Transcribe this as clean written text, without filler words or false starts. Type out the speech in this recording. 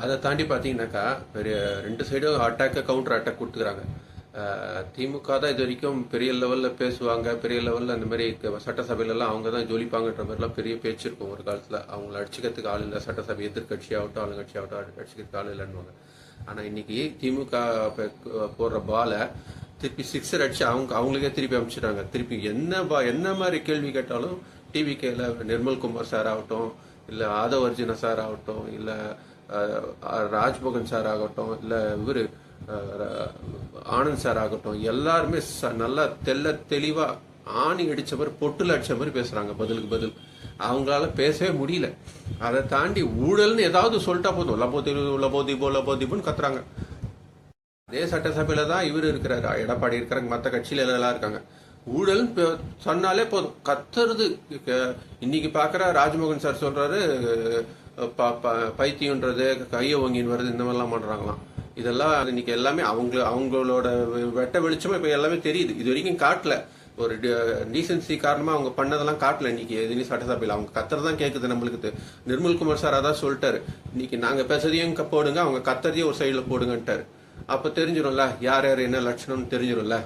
அதை தாண்டி பார்த்தீங்கன்னாக்கா பெரிய ரெண்டு சைடும் அட்டாக்கு கவுண்டர் அட்டாக் கொடுத்துக்கிறாங்க. திமுக தான் இது வரைக்கும் பெரிய லெவலில் பேசுவாங்க, பெரிய லெவலில் அந்த மாதிரி சட்டசபையிலலாம் அவங்க தான் ஜொலிப்பாங்கன்ற மாதிரிலாம் பெரிய பேச்சு இருக்கும் ஒரு காலத்தில். அவங்கள அடிச்சுக்கிறதுக்கு ஆள் இல்லை, சட்டசபை எதிர்கட்சி ஆகட்டும் ஆளுங்கட்சி ஆகட்டும் அடிச்சுக்கிறதுக்கு ஆள் இல்லைன்னுவாங்க. ஆனால் இன்னைக்கு திமுக போடுற பாலை திருப்பி சிக்ஸர் அடிச்சு அவங்களுக்கே திருப்பி அமைச்சிட்டாங்க. திருப்பி என்ன மாதிரி கேள்வி கேட்டாலும் டிவிகேல நிர்மல்குமார் சார் ஆகட்டும், இல்லை ஆதவ் அர்ஜுனா சார் ஆகட்டும், இல்லை ராஜ்மோகன் சார் ஆகட்டும், இல்லை இவர் ஆனந்த் சார் ஆகட்டும், எல்லாருமே நல்லா தெளிவா ஆணி அடிச்ச மாதிரி பொட்டுல அடிச்ச மாதிரி பேசுறாங்க. பதிலுக்கு பதில் அவங்களால பேசவே முடியல. அதை தாண்டி ஊழல்னு ஏதாவது சொல்லிட்டா போதும் லபோதிபோன்னு கத்துறாங்க. அதே சட்டசபையில தான் இவர் இருக்கிறாரு, எடப்பாடி இருக்கிறாங்க, மற்ற கட்சியில எல்லாம் இருக்காங்க. ஊழல் சொன்னாலே போதும் கத்துறது. இன்னைக்கு பாக்குற ராஜ்மோகன் சார் சொல்றாரு பைத்தியன்றது கையை வாங்கின்னு வருது, இந்த மாதிரிலாம் பண்றாங்களாம். இதெல்லாம் இன்னைக்கு எல்லாமே அவங்களோட வெட்ட வெளிச்சமா இப்ப எல்லாமே தெரியுது. இது வரைக்கும் காட்டல, ஒரு டீசென்சி காரணமா அவங்க பண்ணதெல்லாம் காட்டல. இன்னைக்கு எதுவும் சட்டசபையில் அவங்க கத்துறதான் கேட்குது நம்மளுக்கு. நிர்மல்குமார் சார் அதான் சொல்லிட்டாரு, இன்னைக்கு நாங்க பேசுறதையும் போடுங்க, அவங்க கத்துறதையும் ஒரு சைடுல போடுங்கன்ட்டாரு. அப்ப தெரிஞ்சிடும்ல யார் யார் என்ன லட்சணம்னு தெரிஞ்சிடும்ல.